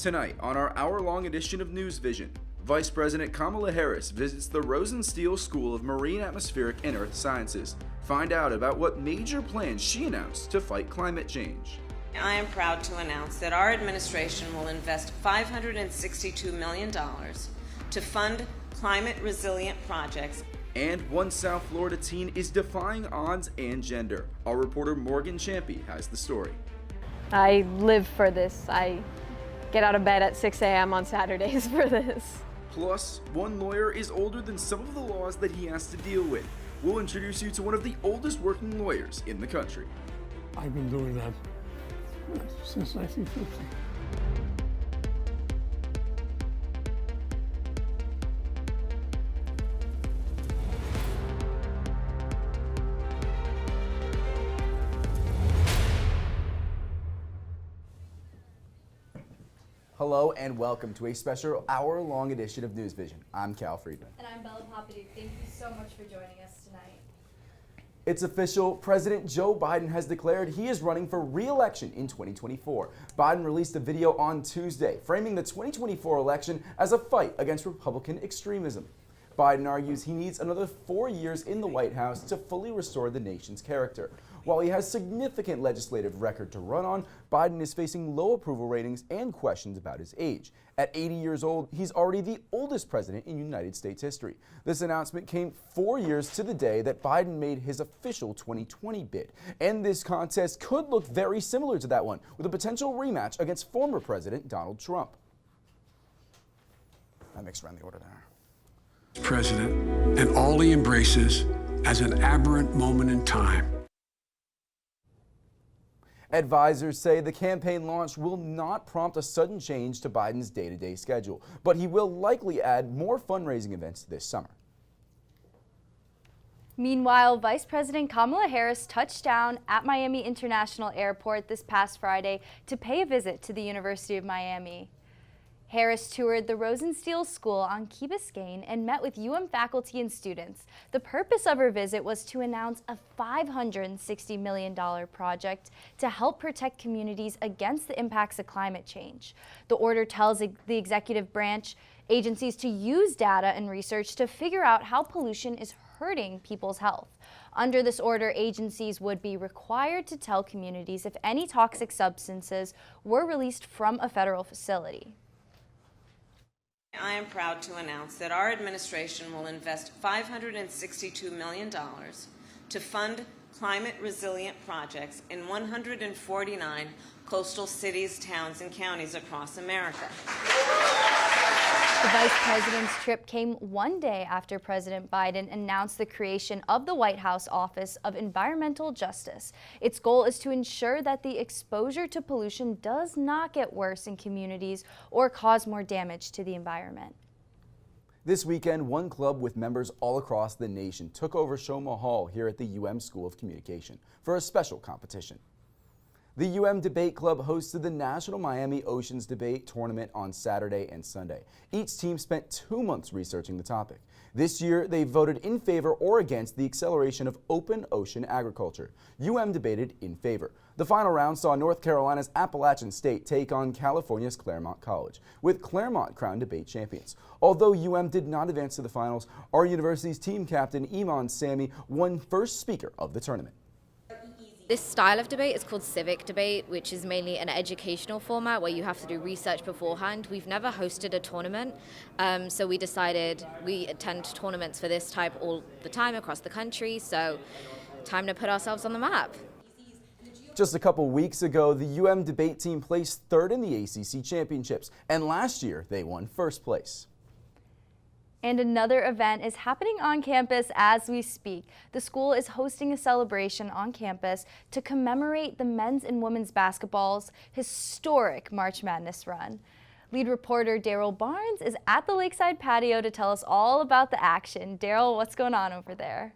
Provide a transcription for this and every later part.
Tonight, on our hour-long edition of NewsVision, Vice President Kamala Harris visits the Rosenstiel School of Marine Atmospheric and Earth Sciences. Find out about what major plans she announced to fight climate change. I am proud to announce that our administration will invest $562 million to fund climate-resilient projects. And one South Florida teen is defying odds and gender. Our reporter Morgan Champy has the story. I live for this. I get out of bed at 6 a.m. on Saturdays for this. Plus, one lawyer is older than some of the laws that he has to deal with. We'll introduce you to one of the oldest working lawyers in the country. I've been doing that since 1950. Hello and welcome to a special hour-long edition of NewsVision. I'm Cal Friedman. And I'm Bella Popaduke. Thank you so much for joining us tonight. It's official. President Joe Biden has declared he is running for re-election in 2024. Biden released a video on Tuesday, framing the 2024 election as a fight against Republican extremism. Biden argues he needs another 4 years in the White House to fully restore the nation's character. While he has significant legislative record to run on, Biden is facing low approval ratings and questions about his age. At 80 years old, he's already the oldest president in United States history. This announcement came 4 years to the day that Biden made his official 2020 bid. And this contest could look very similar to that one, with a potential rematch against former President Donald Trump. I mixed around the order there. President, and all he embraces as an aberrant moment in time. Advisors say the campaign launch will not prompt a sudden change to Biden's day-to-day schedule, but he will likely add more fundraising events this summer. Meanwhile, Vice President Kamala Harris touched down at Miami International Airport this past Friday to pay a visit to the University of Miami. Harris toured the Rosenstiel School on Key Biscayne and met with faculty and students. The purpose of her visit was to announce a $560 million project to help protect communities against the impacts of climate change. The order tells the executive branch agencies to use data and research to figure out how pollution is hurting people's health. Under this order, agencies would be required to tell communities if any toxic substances were released from a federal facility. I am proud to announce that our administration will invest $562 million to fund climate-resilient projects in 149 coastal cities, towns, and counties across America. The Vice President's trip came one day after President Biden announced the creation of the White House Office of Environmental Justice. Its goal is to ensure that the exposure to pollution does not get worse in communities or cause more damage to the environment. This weekend, one club with members all across the nation took over Shoma Hall here at the UM School of Communication for a special competition. The UM Debate Club hosted the National Miami Oceans Debate Tournament on Saturday and Sunday. Each team spent 2 months researching the topic. This year, they voted in favor or against the acceleration of open ocean agriculture. UM debated in favor. The final round saw North Carolina's Appalachian State take on California's Claremont College, with Claremont crowned debate champions. Although UM did not advance to the finals, our university's team captain Iman Sami won first speaker of the tournament. This style of debate is called civic debate, which is mainly an educational format where you have to do research beforehand. We've never hosted a tournament, so we decided we attend tournaments for this type all the time across the country, so time to put ourselves on the map. Just a couple weeks ago, the UM debate team placed third in the ACC championships, and last year they won first place. And another event is happening on campus as we speak. The school is hosting a celebration on campus to commemorate the men's and women's basketball's historic March Madness run. Lead reporter Daryl Barnes is at the Lakeside patio to tell us all about the action. Daryl, what's going on over there?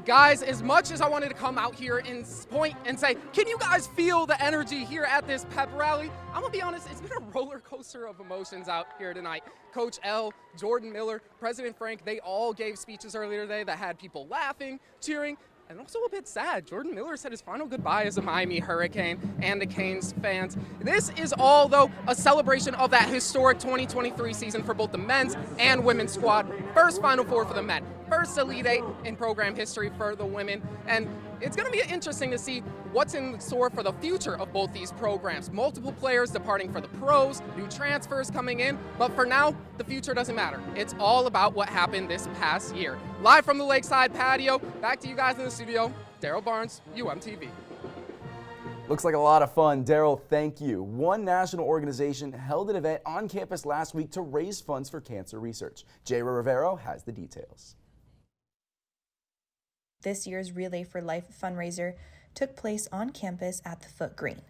Guys, as much as I wanted to come out here and point and say, can you guys feel the energy here at this pep rally? I'm gonna be honest, it's been a roller coaster of emotions out here tonight. Coach L, Jordan Miller, President Frank, they all gave speeches earlier today that had people laughing, cheering, and also a bit sad. Jordan Miller said his final goodbye as a Miami Hurricane and the Canes fans. This is all, though, a celebration of that historic 2023 season for both the men's and women's squad. First Final Four for the men, first Elite Eight in program history for the women, and it's going to be interesting to see what's in store for the future of both these programs. Multiple players departing for the pros, new transfers coming in, but for now, the future doesn't matter. It's all about what happened this past year. Live from the Lakeside patio, back to you guys in the studio, Daryl Barnes, UMTV. Looks like a lot of fun. Daryl, thank you. One national organization held an event on campus last week to raise funds for cancer research. J. Rivero has the details. This year's Relay for Life fundraiser took place on campus at the Foot Green.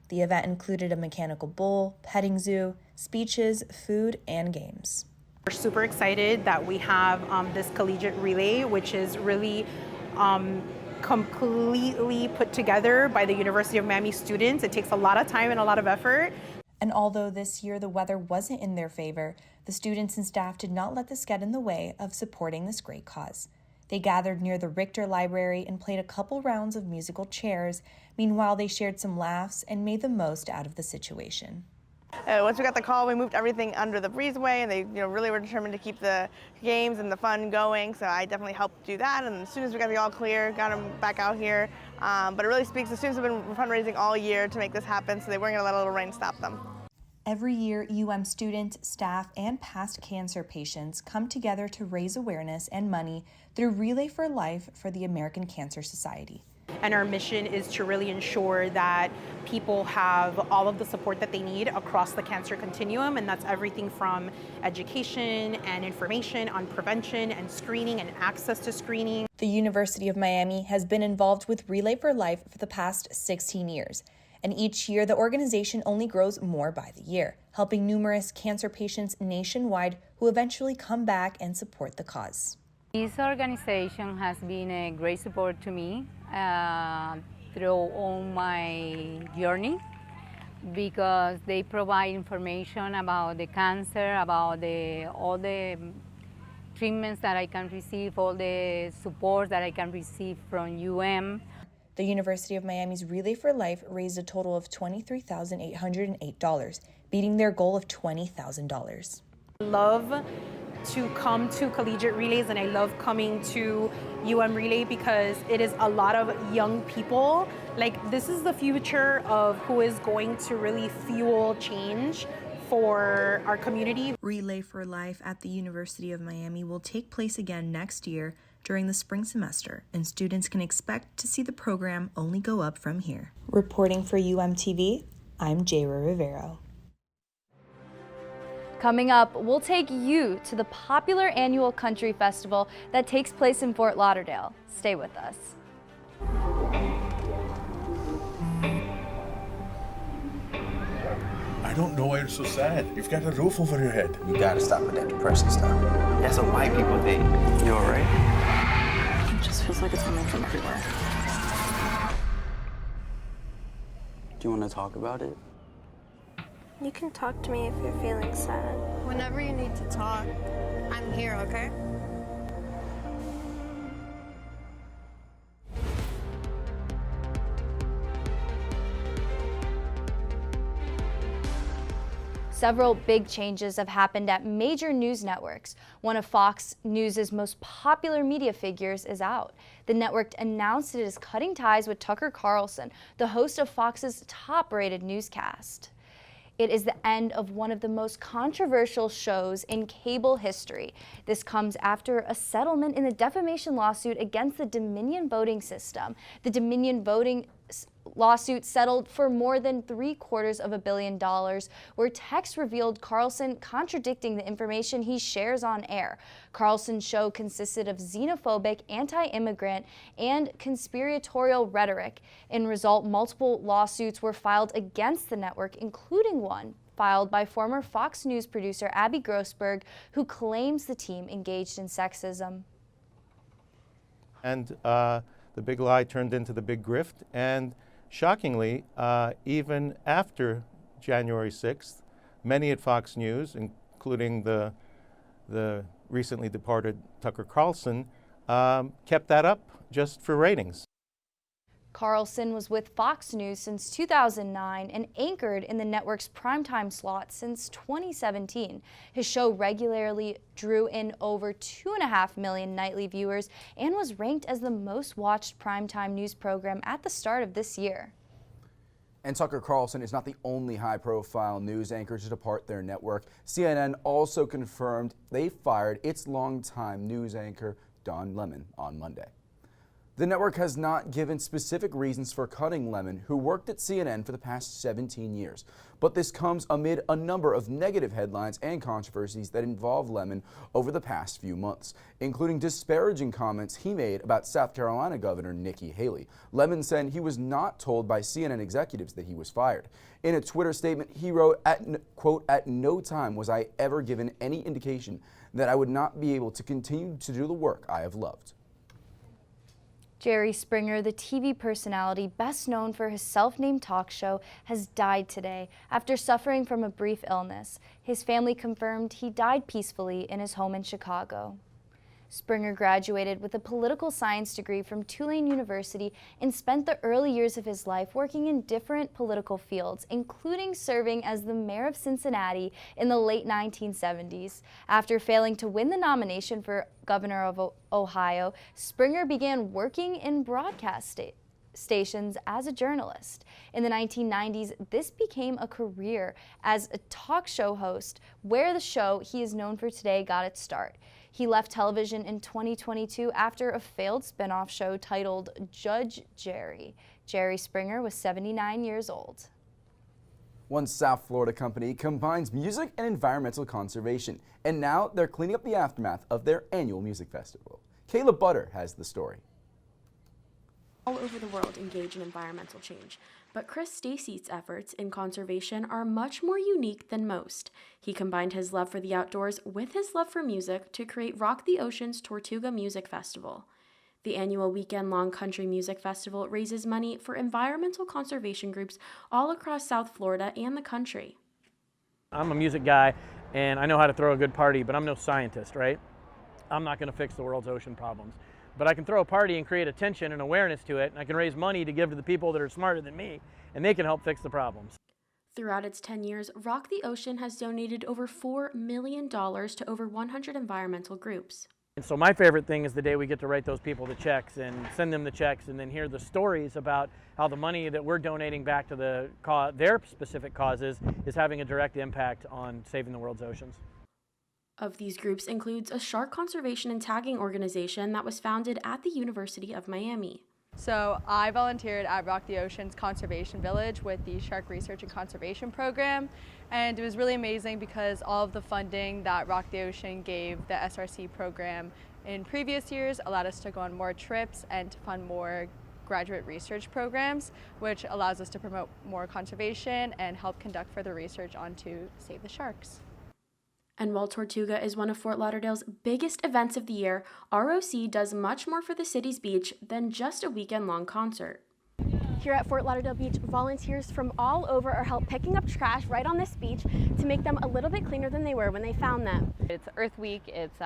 The event included a mechanical bull, petting zoo, speeches, food, and games. We're super excited that we have this collegiate relay, which is really completely put together by the University of Miami students. It takes a lot of time and a lot of effort. And although this year the weather wasn't in their favor, the students and staff did not let this get in the way of supporting this great cause. They gathered near the Richter Library and played a couple rounds of musical chairs. Meanwhile, they shared some laughs and made the most out of the situation. Once we got the call, we moved everything under the breezeway, and they really were determined to keep the games and the fun going, so I definitely helped do that. And as soon as we got the all clear, got them back out here. But it really speaks, the students have been fundraising all year to make this happen, so they weren't going to let a little rain stop them. Every year, students, staff, and past cancer patients come together to raise awareness and money through Relay for Life for the American Cancer Society. And our mission is to really ensure that people have all of the support that they need across the cancer continuum, and that's everything from education and information on prevention and screening and access to screening. The University of Miami has been involved with Relay for Life for the past 16 years. And each year, the organization only grows more by the year, helping numerous cancer patients nationwide who eventually come back and support the cause. This organization has been a great support to me through all my journey, because they provide information about the cancer, about all the treatments that I can receive, all the support that I can receive from UM. The University of Miami's Relay for Life raised a total of $23,808, beating their goal of $20,000. I love to come to collegiate relays, and I love coming to UM Relay because it is a lot of young people. Like, this is the future of who is going to really fuel change for our community. Relay for Life at the University of Miami will take place again next year during the spring semester, and students can expect to see the program only go up from here. Reporting for UMTV, I'm Jayra Rivero. Coming up, we'll take you to the popular annual country festival that takes place in Fort Lauderdale. Stay with us. I don't know why you're so sad. You've got a roof over your head. You gotta stop with that depression stuff. That's what white people think. You alright? It just feels like it's coming from everywhere. Do you want to talk about it? You can talk to me if you're feeling sad. Whenever you need to talk, I'm here, okay? Several big changes have happened at major news networks. One of Fox News' most popular media figures is out. The network announced it is cutting ties with Tucker Carlson, the host of Fox's top-rated newscast. It is the end of one of the most controversial shows in cable history. This comes after a settlement in the defamation lawsuit against the Dominion voting system. The Dominion voting lawsuit settled for more than $750 million, where text revealed Carlson contradicting the information he shares on air. Carlson's show consisted of xenophobic, anti-immigrant, and conspiratorial rhetoric. In result, multiple lawsuits were filed against the network, including one filed by former Fox News producer Abby Grossberg, who claims the team engaged in sexism. And the big lie turned into the big grift, and shockingly, even after January 6th, many at Fox News, including the recently departed Tucker Carlson, kept that up just for ratings. Carlson was with Fox News since 2009 and anchored in the network's primetime slot since 2017. His show regularly drew in over 2.5 million nightly viewers and was ranked as the most watched primetime news program at the start of this year. And Tucker Carlson is not the only high-profile news anchor to depart their network. CNN also confirmed they fired its longtime news anchor, Don Lemon, on Monday. The network has not given specific reasons for cutting Lemon, who worked at CNN for the past 17 years. But this comes amid a number of negative headlines and controversies that involve Lemon over the past few months, including disparaging comments he made about South Carolina Governor Nikki Haley. Lemon said he was not told by CNN executives that he was fired. In a Twitter statement, he wrote, quote, "At no time was I ever given any indication that I would not be able to continue to do the work I have loved." Jerry Springer, the TV personality best known for his self-named talk show, has died today after suffering from a brief illness. His family confirmed he died peacefully in his home in Chicago. Springer graduated with a political science degree from Tulane University and spent the early years of his life working in different political fields, including serving as the mayor of Cincinnati in the late 1970s. After failing to win the nomination for governor of Ohio, Springer began working in broadcast stations as a journalist. In the 1990s, this became a career as a talk show host, where the show he is known for today got its start. He left television in 2022 after a failed spinoff show titled Judge Jerry. Jerry Springer was 79 years old. One South Florida company combines music and environmental conservation, and now they're cleaning up the aftermath of their annual music festival. Kayla Butter has the story. All over the world engage in environmental change, but Chris Stacy's efforts in conservation are much more unique than most. He combined his love for the outdoors with his love for music to create Rock the Ocean's Tortuga Music Festival. The annual weekend-long country music festival raises money for environmental conservation groups all across South Florida and the country. I'm a music guy, and I know how to throw a good party, but I'm no scientist, right? I'm not going to fix the world's ocean problems. But I can throw a party and create attention and awareness to it, and I can raise money to give to the people that are smarter than me, and they can help fix the problems. Throughout its 10 years, Rock the Ocean has donated over $4 million to over 100 environmental groups. And so my favorite thing is the day we get to write those people the checks and send them the checks and then hear the stories about how the money that we're donating back to their specific causes is having a direct impact on saving the world's oceans. Of these groups includes a shark conservation and tagging organization that was founded at the University of Miami. So I volunteered at Rock the Ocean's Conservation Village with the Shark Research and Conservation Program, and it was really amazing because all of the funding that Rock the Ocean gave the SRC program in previous years allowed us to go on more trips and to fund more graduate research programs, which allows us to promote more conservation and help conduct further research on to save the sharks. And while Tortuga is one of Fort Lauderdale's biggest events of the year, ROC does much more for the city's beach than just a weekend-long concert. Here at Fort Lauderdale Beach, volunteers from all over are helping picking up trash right on this beach to make them a little bit cleaner than they were when they found them. It's Earth Week, it's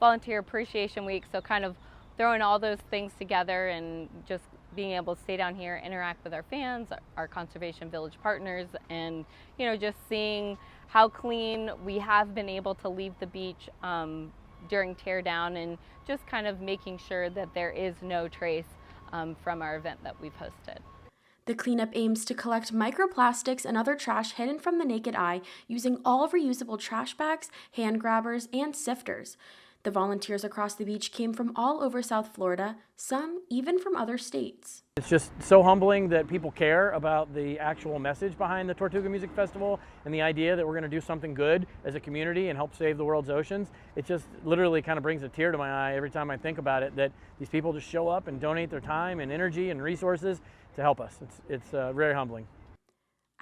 Volunteer Appreciation Week, so kind of throwing all those things together and just being able to stay down here, interact with our fans, our Conservation Village partners, and just seeing how clean we have been able to leave the beach during tear down, and just kind of making sure that there is no trace from our event that we've hosted. The cleanup aims to collect microplastics and other trash hidden from the naked eye using all reusable trash bags, hand grabbers, and sifters. The volunteers across the beach came from all over South Florida, some even from other states. It's just so humbling that people care about the actual message behind the Tortuga Music Festival and the idea that we're going to do something good as a community and help save the world's oceans. It just literally kind of brings a tear to my eye every time I think about it, that these people just show up and donate their time and energy and resources to help us. It's very humbling.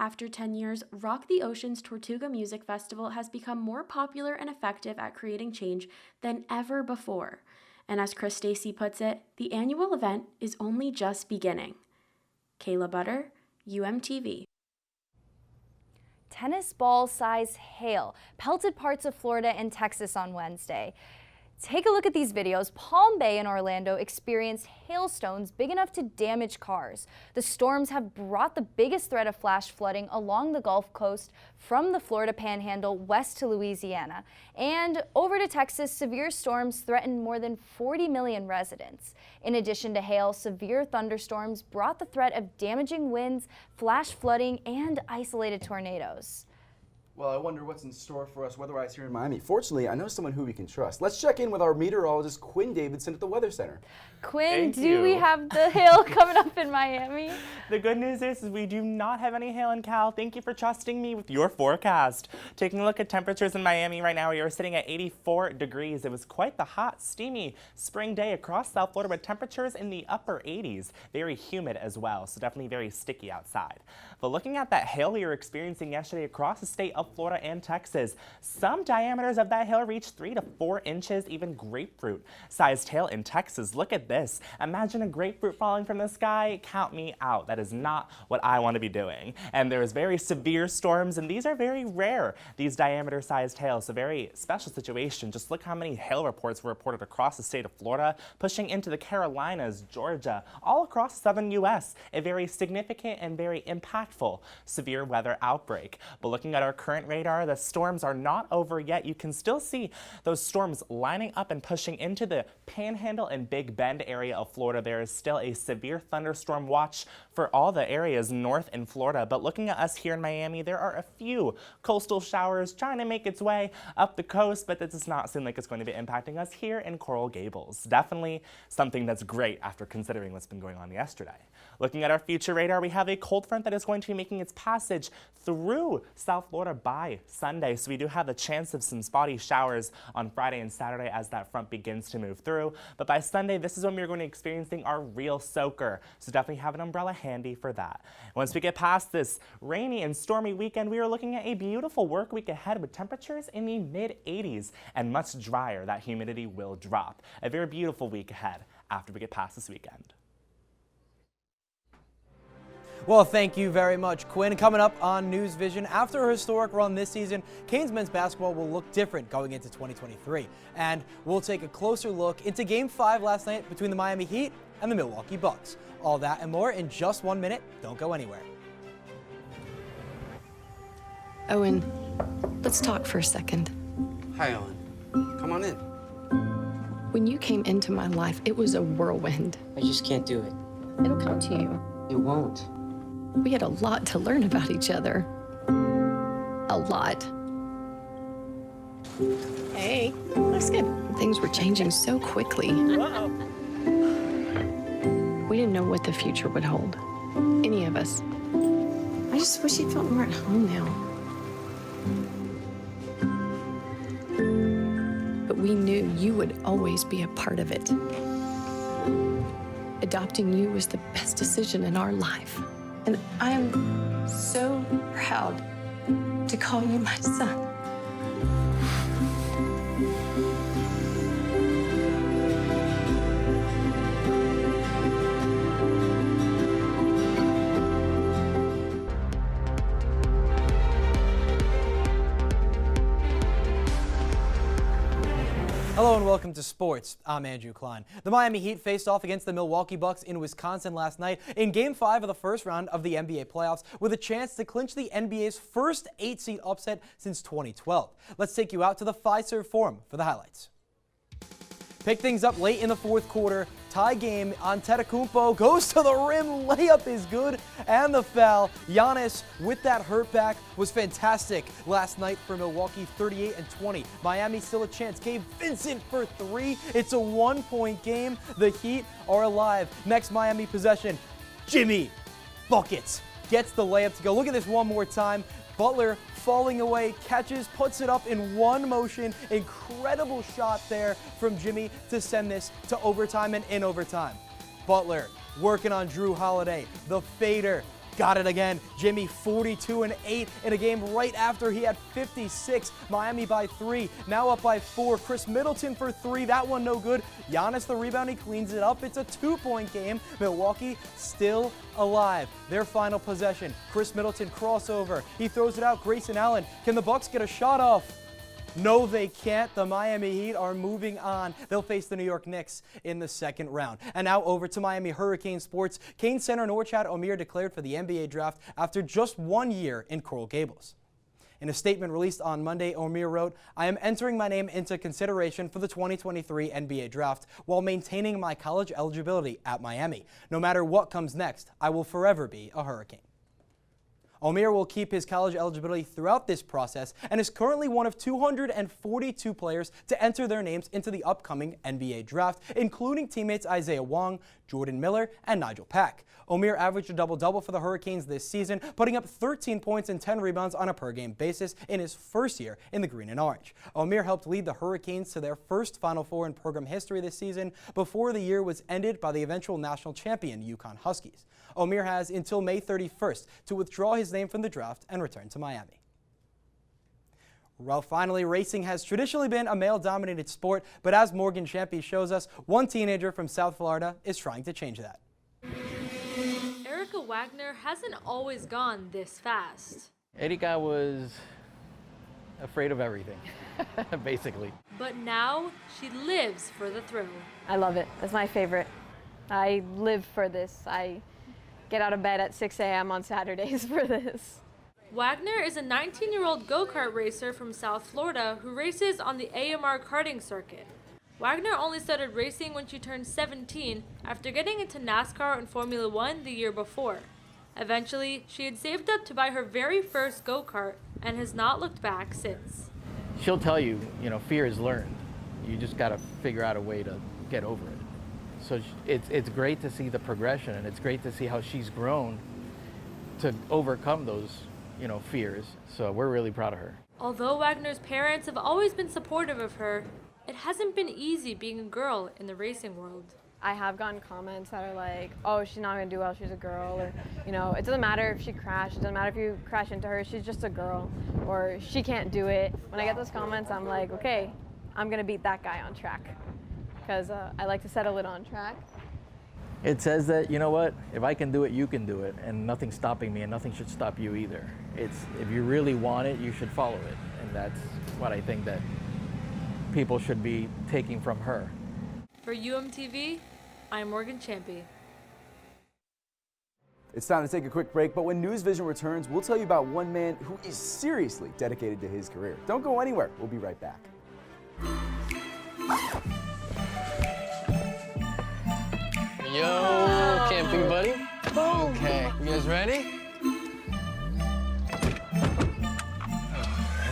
After 10 years, Rock the Ocean's Tortuga Music Festival has become more popular and effective at creating change than ever before. And as Chris Stacy puts it, the annual event is only just beginning. Kayla Butter, UMTV. Tennis ball-sized hail pelted parts of Florida and Texas on Wednesday. Take a look at these videos. Palm Bay in Orlando experienced hailstones big enough to damage cars. The storms have brought the biggest threat of flash flooding along the Gulf Coast from the Florida Panhandle west to Louisiana. And over to Texas, severe storms threatened more than 40 million residents. In addition to hail, severe thunderstorms brought the threat of damaging winds, flash flooding, and isolated tornadoes. Well, I wonder what's in store for us weather-wise here in Miami. Fortunately, I know someone who we can trust. Let's check in with our meteorologist, Quinn Davidson at the Weather Center. Quinn, do we have the hail coming up in Miami? The good news is we do not have any hail in Cal. Thank you for trusting me with your forecast. Taking a look at temperatures in Miami right now, we are sitting at 84 degrees. It was quite the hot, steamy spring day across South Florida with temperatures in the upper 80s. Very humid as well, so definitely very sticky outside. But looking at that hail we were experiencing yesterday across the state of Florida and Texas, some diameters of that hail reached 3 to 4 inches, even grapefruit-sized hail in Texas. Look at this. Imagine a grapefruit falling from the sky. Count me out. That is not what I want to be doing. And there's very severe storms, and these are very rare, these diameter-sized hail. So very special situation. Just look how many hail reports were reported across the state of Florida, pushing into the Carolinas, Georgia, all across the southern U.S. A very significant and very impactful severe weather outbreak. But looking at our current radar, the storms are not over yet. You can still see those storms lining up and pushing into the Panhandle and Big Bend area of Florida. There is still a severe thunderstorm watch for all the areas north in Florida. But looking at us here in Miami, there are a few coastal showers trying to make its way up the coast, but that does not seem like it's going to be impacting us here in Coral Gables. Definitely something that's great after considering what's been going on yesterday. Looking at our future radar, we have a cold front that is going to be making its passage through South Florida by Sunday. So we do have a chance of some spotty showers on Friday and Saturday as that front begins to move through. But by Sunday, this is when we're going to be experiencing our real soaker. So definitely have an umbrella handy for that. Once we get past this rainy and stormy weekend, we are looking at a beautiful work week ahead with temperatures in the mid-80s and much drier. That humidity will drop. A very beautiful week ahead after we get past this weekend. Well, thank you very much, Quinn. Coming up on NewsVision, after a historic run this season, Canes men's basketball will look different going into 2023. And we'll take a closer look into Game 5 last night between the Miami Heat and the Milwaukee Bucks. All that and more in just 1 minute. Don't go anywhere. Owen, let's talk for a second. Hi, Ellen. Come on in. When you came into my life, it was a whirlwind. I just can't do it. It'll come to you. It won't. We had a lot to learn about each other. A lot. Hey, looks good. Things were changing so quickly. Uh-oh. We didn't know what the future would hold. Any of us. I just wish you felt more at home now. But we knew you would always be a part of it. Adopting you was the best decision in our life. And I am so proud to call you my son. Hello and welcome to sports. I'm Andrew Klein. The Miami Heat faced off against the Milwaukee Bucks in Wisconsin last night in Game 5 of the first round of the NBA playoffs with a chance to clinch the NBA's first 8-seed upset since 2012. Let's take you out to the Fiserv Forum for the highlights. Pick things up late in the fourth quarter. Tie game. Antetokounmpo goes to the rim. Layup is good. And the foul. Giannis with that hurt back was fantastic last night for Milwaukee, 38-20. Miami still a chance. Gabe Vincent for 3. It's a 1-point game. The Heat are alive. Next Miami possession. Jimmy buckets. Gets the layup to go. Look at this one more time. Butler falling away, catches, puts it up in one motion. Incredible shot there from Jimmy to send this to overtime and in overtime. Butler working on Drew Holiday. The fader. Got it again. Jimmy 42-8 in a game right after he had 56. Miami by 3. Now up by 4. Chris Middleton for 3. That one no good. Giannis the rebound. He cleans it up. It's a 2-point game. Milwaukee still alive. Their final possession. Chris Middleton crossover. He throws it out. Grayson Allen. Can the Bucks get a shot off? No, they can't. The Miami Heat are moving on. They'll face the New York Knicks in the second round. And now over to Miami Hurricane sports. Kane center Norchad Omier declared for the NBA draft after just 1 year in Coral Gables. In a statement released on Monday, Omier wrote, "I am entering my name into consideration for the 2023 NBA draft while maintaining my college eligibility at Miami. No matter what comes next, I will forever be a Hurricane." Omier will keep his college eligibility throughout this process and is currently one of 242 players to enter their names into the upcoming NBA draft, including teammates Isaiah Wong, Jordan Miller, and Nigel Pack. Omier averaged a double-double for the Hurricanes this season, putting up 13 points and 10 rebounds on a per-game basis in his first year in the green and orange. Omier helped lead the Hurricanes to their first Final Four in program history this season before the year was ended by the eventual national champion UConn Huskies. Omier has until May 31st to withdraw his name from the draft and return to Miami. Well, finally, racing has traditionally been a male-dominated sport, but as Morgan Champy shows us, one teenager from South Florida is trying to change that. Erica Wagner hasn't always gone this fast. Erika was afraid of everything, basically. But now she lives for the thrill. I love it. It's my favorite. I live for this. I get out of bed at 6 a.m. on Saturdays for this. Wagner is a 19-year-old go-kart racer from South Florida who races on the AMR karting circuit. Wagner only started racing when she turned 17 after getting into NASCAR and Formula One the year before. Eventually, she had saved up to buy her very first go-kart and has not looked back since. She'll tell you, fear is learned. You just got to figure out a way to get over it. So it's great to see the progression, and it's great to see how she's grown to overcome those, fears. So we're really proud of her. Although Wagner's parents have always been supportive of her, it hasn't been easy being a girl in the racing world. I have gotten comments that are like, oh, she's not going to do well, she's a girl, or, it doesn't matter if she crashed, it doesn't matter if you crash into her, she's just a girl, or she can't do it. When I get those comments, I'm like, okay, I'm going to beat that guy on track, because I like to settle it on track. It says that, if I can do it, you can do it, and nothing's stopping me, and nothing should stop you either. If you really want it, you should follow it, and that's what I think that people should be taking from her. For UMTV, I'm Morgan Champy. It's time to take a quick break, but when NewsVision returns, we'll tell you about one man who is seriously dedicated to his career. Don't go anywhere. We'll be right back. Yo, camping buddy. Okay, you guys ready?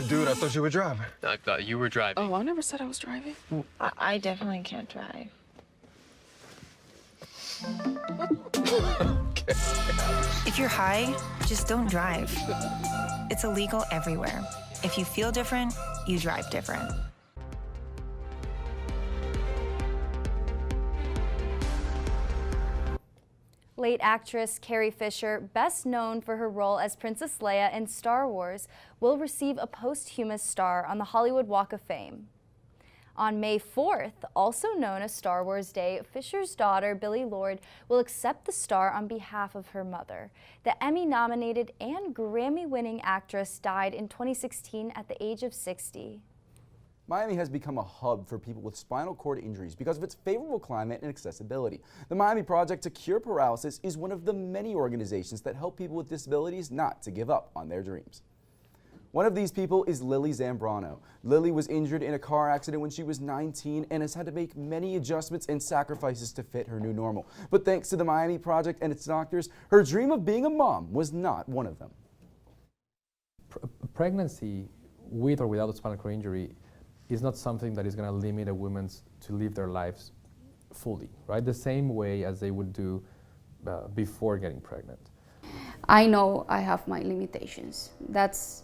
Dude, I thought you were driving. I thought you were driving. Oh, I never said I was driving. I definitely can't drive. Okay. If you're high, just don't drive. It's illegal everywhere. If you feel different, you drive different. Late actress Carrie Fisher, best known for her role as Princess Leia in Star Wars, will receive a posthumous star on the Hollywood Walk of Fame. On May 4th, also known as Star Wars Day, Fisher's daughter, Billie Lourd, will accept the star on behalf of her mother. The Emmy-nominated and Grammy-winning actress died in 2016 at the age of 60. Miami has become a hub for people with spinal cord injuries because of its favorable climate and accessibility. The Miami Project to Cure Paralysis is one of the many organizations that help people with disabilities not to give up on their dreams. One of these people is Lily Zambrano. Lily was injured in a car accident when she was 19 and has had to make many adjustments and sacrifices to fit her new normal. But thanks to the Miami Project and its doctors, her dream of being a mom was not one of them. Pregnancy with or without a spinal cord injury is not something that is going to limit a woman to live their lives fully, right? The same way as they would do before getting pregnant. I know I have my limitations. That's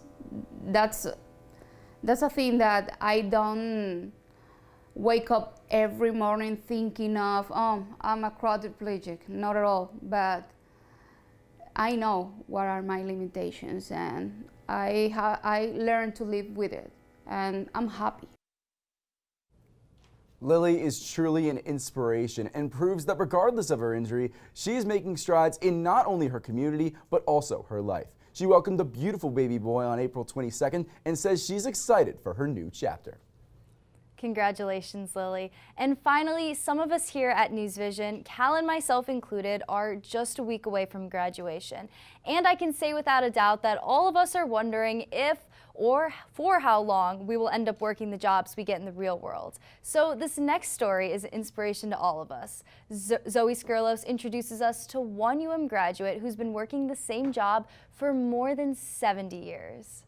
a thing that I don't wake up every morning thinking of, oh, I'm a quadriplegic, not at all, but I know what are my limitations, and I learned to live with it, and I'm happy. Lily is truly an inspiration and proves that regardless of her injury, she is making strides in not only her community, but also her life. She welcomed a beautiful baby boy on April 22nd and says she's excited for her new chapter. Congratulations, Lily. And finally, some of us here at NewsVision, Cal and myself included, are just a week away from graduation. And I can say without a doubt that all of us are wondering if or for how long we will end up working the jobs we get in the real world. So this next story is an inspiration to all of us. Zoe Skurlos introduces us to one UM graduate who's been working the same job for more than 70 years.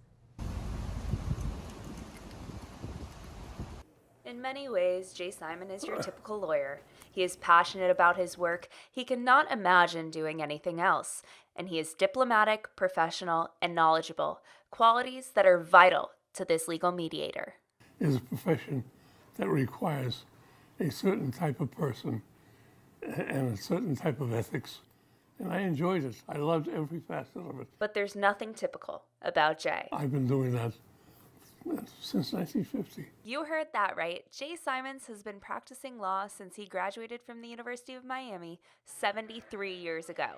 In many ways, Jay Simon is your typical lawyer. He is passionate about his work. He cannot imagine doing anything else. And he is diplomatic, professional, and knowledgeable, qualities that are vital to this legal mediator. It is a profession that requires a certain type of person and a certain type of ethics. And I enjoyed it. I loved every facet of it. But there's nothing typical about Jay. I've been doing that since 1950. You heard that right. Jay Simons has been practicing law since he graduated from the University of Miami 73 years ago.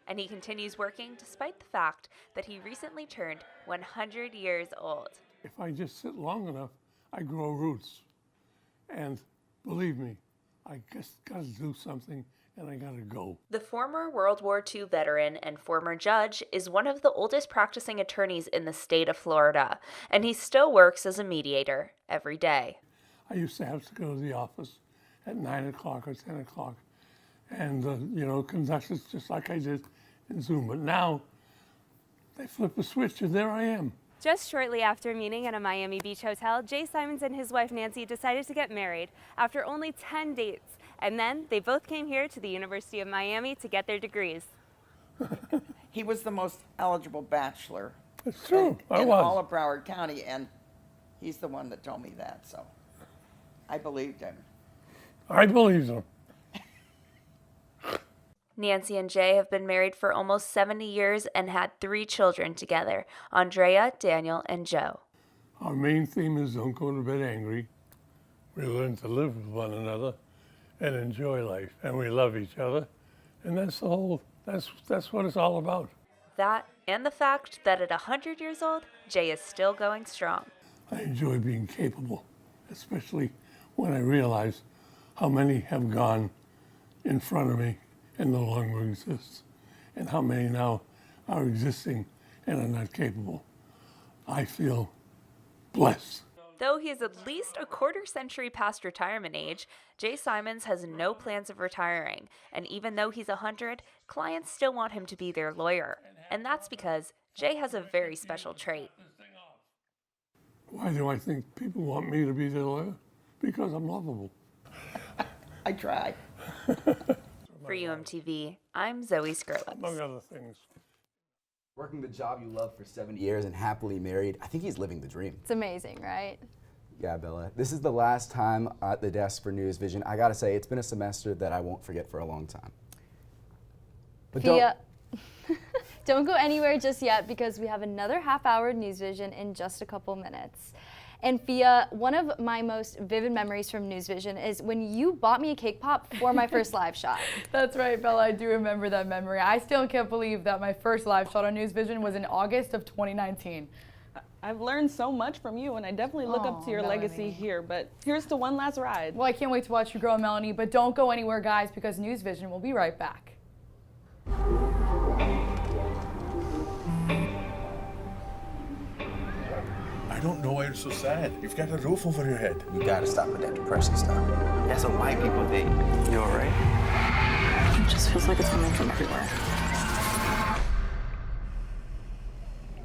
And he continues working despite the fact that he recently turned 100 years old. If I just sit long enough, I grow roots. And believe me, I just got to do something and I got to go. The former World War II veteran and former judge is one of the oldest practicing attorneys in the state of Florida, and he still works as a mediator every day. I used to have to go to the office at 9 o'clock or 10 o'clock and, conduct it just like I did in Zoom. But now they flip a switch and there I am. Just shortly after a meeting at a Miami Beach hotel, Jay Simons and his wife Nancy decided to get married after only 10 dates. And then they both came here to the University of Miami to get their degrees. He was the most eligible bachelor That's true. in all of Broward County, and he's the one that told me that, so I believed him. I believe him. Nancy and Jay have been married for almost 70 years and had 3 children together, Andrea, Daniel, and Joe. Our main theme is don't go to bed angry. We learn to live with one another and enjoy life, and we love each other, and that's what it's all about. That and the fact that at 100 years old, Jay is still going strong. I enjoy being capable, especially when I realize how many have gone in front of me and no longer exist, and how many now are existing and are not capable. I feel blessed. Though he is at least a quarter-century past retirement age, Jay Simons has no plans of retiring, and even though he's 100, clients still want him to be their lawyer. And that's because Jay has a very special trait. Why do I think people want me to be their lawyer? Because I'm lovable. I try. For UMTV, I'm Zoe Skurlos. Among other things. Working the job you love for 70 years and happily married, I think he's living the dream. It's amazing, right? Yeah, Bella. This is the last time at the desk for NewsVision. I gotta say, it's been a semester that I won't forget for a long time. But Fia, don't go anywhere just yet because we have another half-hour NewsVision in just a couple minutes. And Fia, one of my most vivid memories from NewsVision is when you bought me a cake pop for my first live shot. That's right, Bella. I do remember that memory. I still can't believe that my first live shot on NewsVision was in August of 2019. I've learned so much from you, and I definitely look up to your legacy here, but here's to one last ride. Well, I can't wait to watch you grow, Melanie, but don't go anywhere, guys, because NewsVision will be right back. I don't know why you're so sad. You've got a roof over your head. You gotta stop with that depressing stuff. That's a white people thing. You alright? It just feels like it's coming from everywhere.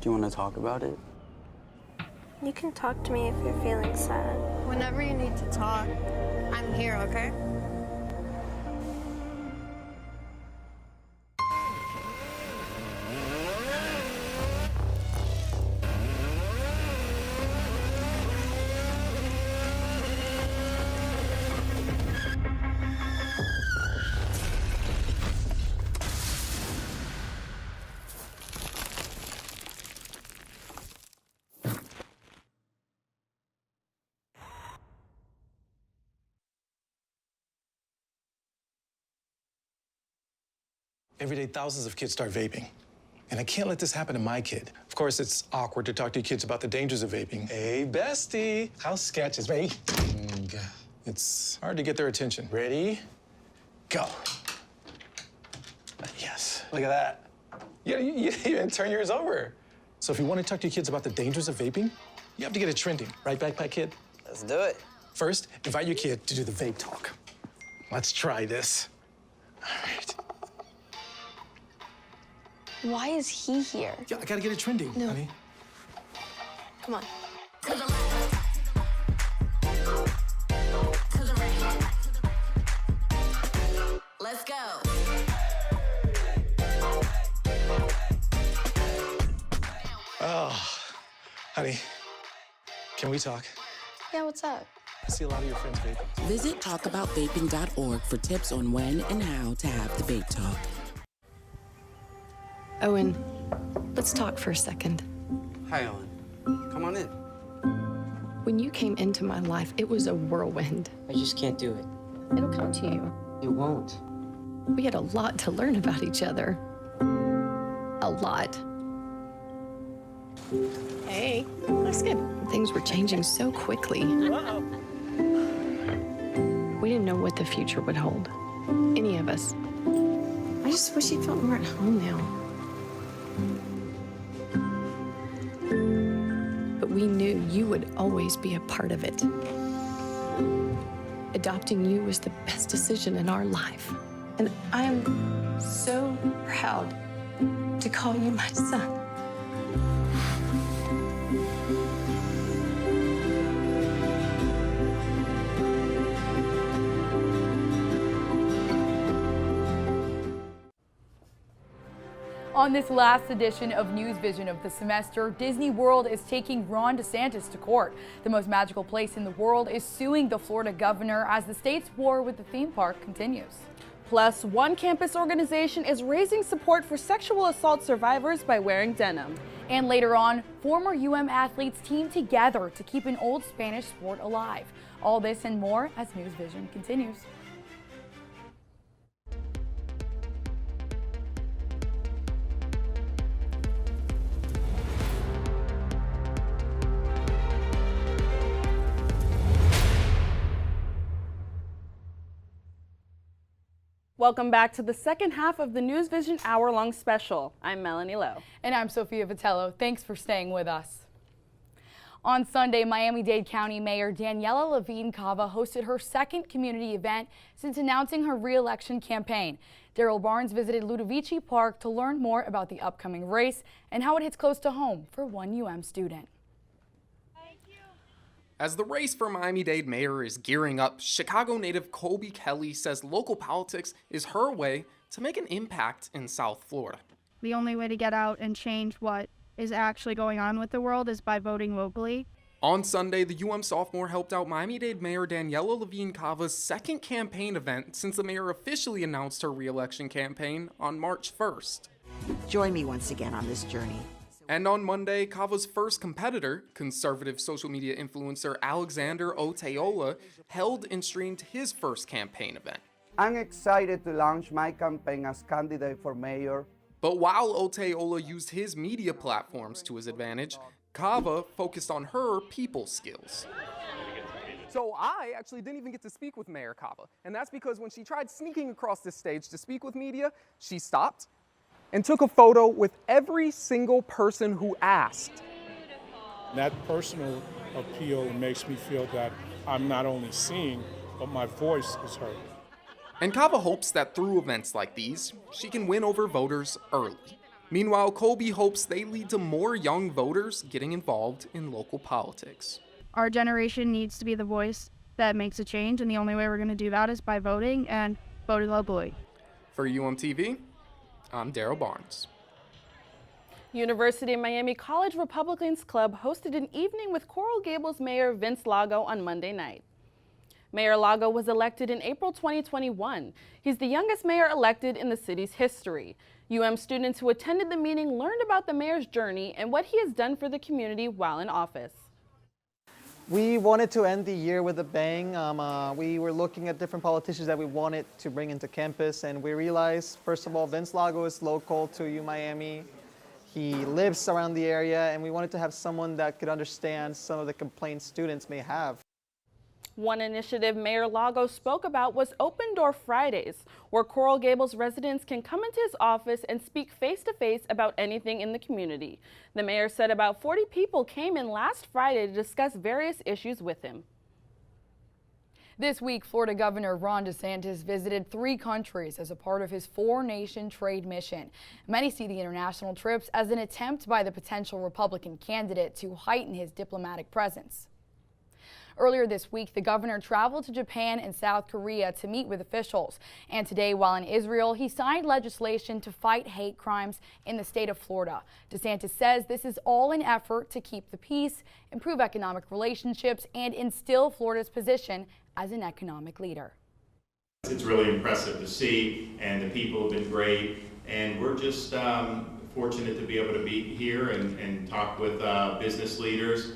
Do you want to talk about it? You can talk to me if you're feeling sad. Whenever you need to talk, I'm here, okay? Every day, thousands of kids start vaping. And I can't let this happen to my kid. Of course, it's awkward to talk to your kids about the dangers of vaping. Hey, bestie, how sketch is vaping? It's hard to get their attention. Ready? Go. Yes, look at that. You didn't even turn yours over. So if you want to talk to your kids about the dangers of vaping, you have to get it trending. Right, backpack kid? Let's do it. First, invite your kid to do the vape talk. Let's try this. All right. Why is he here? Yeah, I gotta get it trending, honey. Come on. Let's go. Oh, honey, can we talk? Yeah, what's up? I see a lot of your friends vaping. Visit talkaboutvaping.org for tips on when and how to have the vape talk. Owen, let's talk for a second. Hi, Ellen. Come on in. When you came into my life, it was a whirlwind. I just can't do it. It'll come to you. It won't. We had a lot to learn about each other. A lot. Hey, looks good. Things were changing so quickly. Uh-oh. We didn't know what the future would hold. Any of us. I just wish you felt more at home now. But we knew you would always be a part of it. Adopting you was the best decision in our life. And I am so proud to call you my son. On this last edition of NewsVision of the semester, Disney World is taking Ron DeSantis to court. The most magical place in the world is suing the Florida governor as the state's war with the theme park continues. Plus, one campus organization is raising support for sexual assault survivors by wearing denim. And later on, former UM athletes team together to keep an old Spanish sport alive. All this and more as NewsVision continues. Welcome back to the second half of the NewsVision hour-long special. I'm Melanie Lowe. And I'm Sophia Vitello. Thanks for staying with us. On Sunday, Miami-Dade County Mayor Daniela Levine Cava hosted her second community event since announcing her re-election campaign. Daryl Barnes visited Ludovici Park to learn more about the upcoming race and how it hits close to home for one UM student. As the race for Miami-Dade mayor is gearing up, Chicago native Colby Kelly says local politics is her way to make an impact in South Florida. The only way to get out and change what is actually going on with the world is by voting locally. On Sunday, the UM sophomore helped out Miami-Dade Mayor Daniela Levine Cava's second campaign event since the mayor officially announced her re-election campaign on March 1st. Join me once again on this journey. And on Monday, Cava's first competitor, conservative social media influencer Alexander Oteola, held and streamed his first campaign event. I'm excited to launch my campaign as candidate for mayor. But while Oteola used his media platforms to his advantage, Cava focused on her people skills. So I actually didn't even get to speak with Mayor Cava, and that's because when she tried sneaking across this stage to speak with media, she stopped and took a photo with every single person who asked. That personal appeal makes me feel that I'm not only seen, but my voice is heard. And Cava hopes that through events like these, she can win over voters early. Meanwhile, Colby hopes they lead to more young voters getting involved in local politics. Our generation needs to be the voice that makes a change, and the only way we're going to do that is by voting and voting locally. For UMTV, I'm Daryl Barnes. University of Miami College Republicans Club hosted an evening with Coral Gables Mayor Vince Lago on Monday night. Mayor Lago was elected in April 2021. He's the youngest mayor elected in the city's history. UM students who attended the meeting learned about the mayor's journey and what he has done for the community while in office. We wanted to end the year with a bang. We were looking at different politicians that we wanted to bring into campus, and we realized, first of all, Vince Lago is local to UMiami. He lives around the area, and we wanted to have someone that could understand some of the complaints students may have. One initiative Mayor Lago spoke about was Open Door Fridays, where Coral Gables residents can come into his office and speak face-to-face about anything in the community. The mayor said about 40 people came in last Friday to discuss various issues with him. This week, Florida Governor Ron DeSantis visited 3 countries as a part of his 4-nation trade mission. Many see the international trips as an attempt by the potential Republican candidate to heighten his diplomatic presence. Earlier this week, the governor traveled to Japan and South Korea to meet with officials. And today, while in Israel, he signed legislation to fight hate crimes in the state of Florida. DeSantis says this is all an effort to keep the peace, improve economic relationships, and instill Florida's position as an economic leader. It's really impressive to see, and the people have been great. And we're just fortunate to be able to be here and talk with business leaders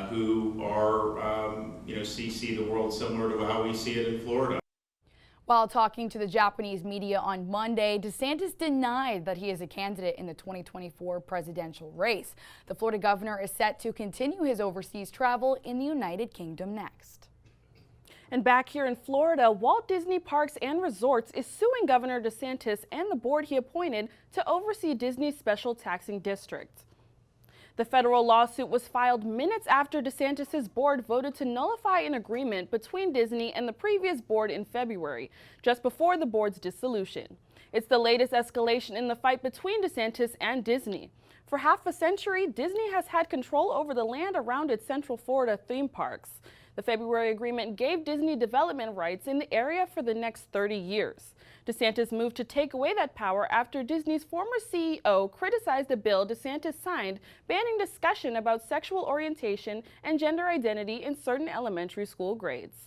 who are, see the world similar to how we see it in Florida. While talking to the Japanese media on Monday, DeSantis denied that he is a candidate in the 2024 presidential race. The Florida governor is set to continue his overseas travel in the United Kingdom next. And back here in Florida, Walt Disney Parks and Resorts is suing Governor DeSantis and the board he appointed to oversee Disney's special taxing district. The federal lawsuit was filed minutes after DeSantis' board voted to nullify an agreement between Disney and the previous board in February, just before the board's dissolution. It's the latest escalation in the fight between DeSantis and Disney. For half a century, Disney has had control over the land around its Central Florida theme parks. The February agreement gave Disney development rights in the area for the next 30 years. DeSantis moved to take away that power after Disney's former CEO criticized a bill DeSantis signed banning discussion about sexual orientation and gender identity in certain elementary school grades.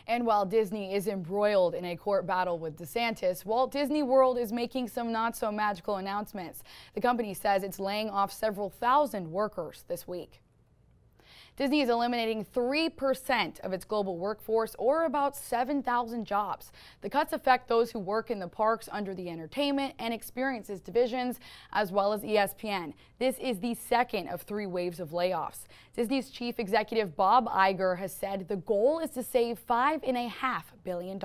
And while Disney is embroiled in a court battle with DeSantis, Walt Disney World is making some not-so-magical announcements. The company says it's laying off several thousand workers this week. Disney is eliminating 3% of its global workforce, or about 7,000 jobs. The cuts affect those who work in the parks under the entertainment and experiences divisions, as well as ESPN. This is the second of 3 waves of layoffs. Disney's chief executive Bob Iger has said the goal is to save $5.5 billion.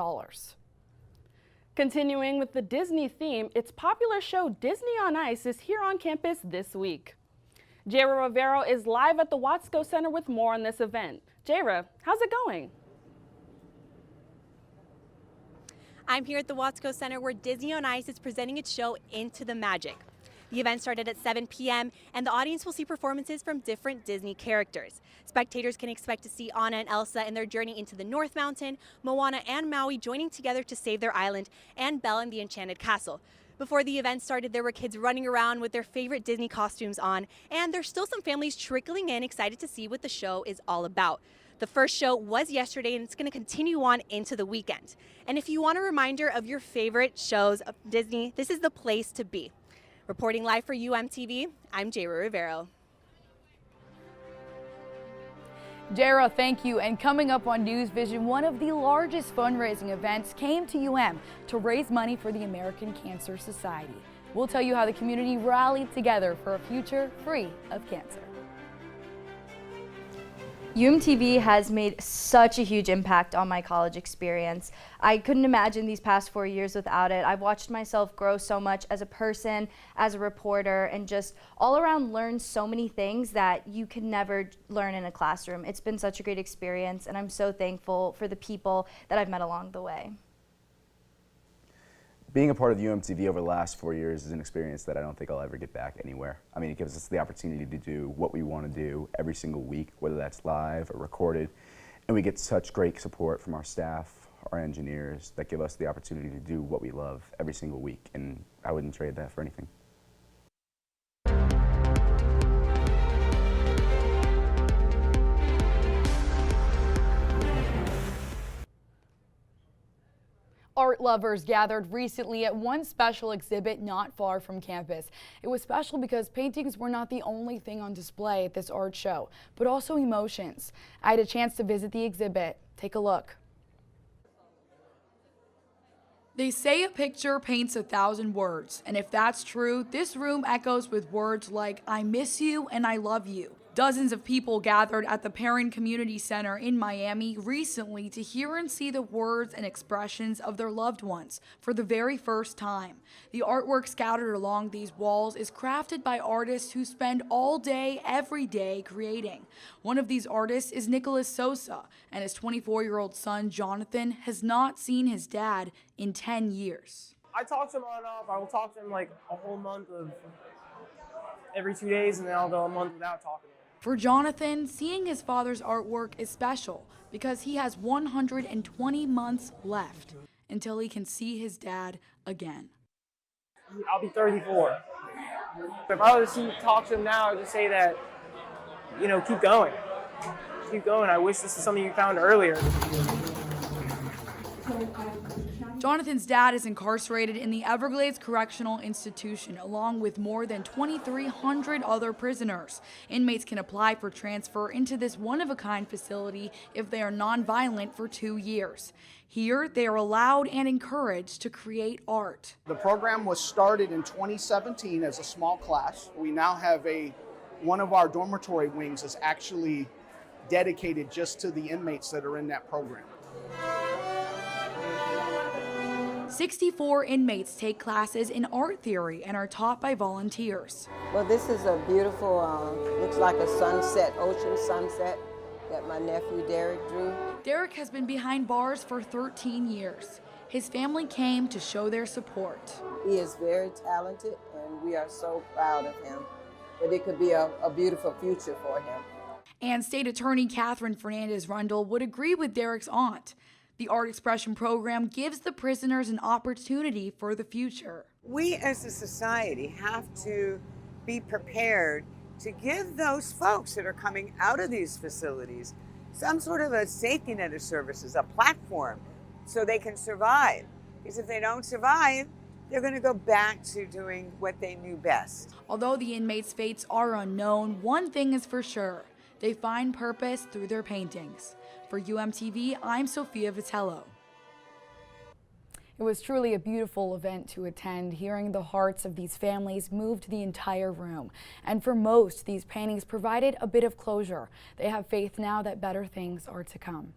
Continuing with the Disney theme, its popular show Disney on Ice is here on campus this week. Jaira Rivero is live at the Watsco Center with more on this event. Jaira, how's it going? I'm here at the Watsco Center where Disney on Ice is presenting its show Into the Magic. The event started at 7 p.m. and the audience will see performances from different Disney characters. Spectators can expect to see Anna and Elsa in their journey into the North Mountain, Moana and Maui joining together to save their island, and Belle in the Enchanted Castle. Before the event started, there were kids running around with their favorite Disney costumes on, and there's still some families trickling in excited to see what the show is all about. The first show was yesterday, and it's going to continue on into the weekend. And if you want a reminder of your favorite shows of Disney, this is the place to be. Reporting live for UMTV, I'm Jaira Rivero. Jaira, thank you. And coming up on NewsVision, one of the largest fundraising events came to UM to raise money for the American Cancer Society. We'll tell you how the community rallied together for a future free of cancer. UMTV has made such a huge impact on my college experience. I couldn't imagine these past 4 years without it. I've watched myself grow so much as a person, as a reporter, and just all around learn so many things that you can never learn in a classroom. It's been such a great experience, and I'm so thankful for the people that I've met along the way. Being a part of UMTV over the last 4 years is an experience that I don't think I'll ever get back anywhere. I mean, it gives us the opportunity to do what we want to do every single week, whether that's live or recorded. And we get such great support from our staff, our engineers, that give us the opportunity to do what we love every single week. And I wouldn't trade that for anything. Art lovers gathered recently at one special exhibit not far from campus. It was special because paintings were not the only thing on display at this art show, but also emotions. I had a chance to visit the exhibit. Take a look. They say a picture paints 1,000 words, and if that's true, this room echoes with words like I miss you and I love you. Dozens of people gathered at the Perrin Community Center in Miami recently to hear and see the words and expressions of their loved ones for the very first time. The artwork scattered along these walls is crafted by artists who spend all day, every day creating. One of these artists is Nicholas Sosa, and his 24-year-old son, Jonathan, has not seen his dad in 10 years. I talk to him on and off. I will talk to him like a whole month of every 2 days, and then I'll go a month without talking to him. For Jonathan, seeing his father's artwork is special because he has 120 months left until he can see his dad again. I'll be 34. If I was to talk to him now, I'd just say that, you know, keep going. Keep going. I wish this was something you found earlier. Jonathan's dad is incarcerated in the Everglades Correctional Institution, along with more than 2,300 other prisoners. Inmates can apply for transfer into this one-of-a-kind facility if they are nonviolent for 2 years. Here, they are allowed and encouraged to create art. The program was started in 2017 as a small class. We now have one of our dormitory wings is actually dedicated just to the inmates that are in that program. 64 inmates take classes in art theory and are taught by volunteers. Well, this is a beautiful, looks like a sunset, ocean sunset that my nephew Derek drew. Derek has been behind bars for 13 years. His family came to show their support. He is very talented, and we are so proud of him. But it could be a beautiful future for him. And State Attorney Catherine Fernandez-Rundle would agree with Derek's aunt. The Art Expression program gives the prisoners an opportunity for the future. We as a society have to be prepared to give those folks that are coming out of these facilities some sort of a safety net of services, a platform, so they can survive. Because if they don't survive, they're going to go back to doing what they knew best. Although the inmates' fates are unknown, one thing is for sure. They find purpose through their paintings. For UMTV, I'm Sophia Vitello. It was truly a beautiful event to attend. Hearing the hearts of these families moved the entire room. And for most, these paintings provided a bit of closure. They have faith now that better things are to come.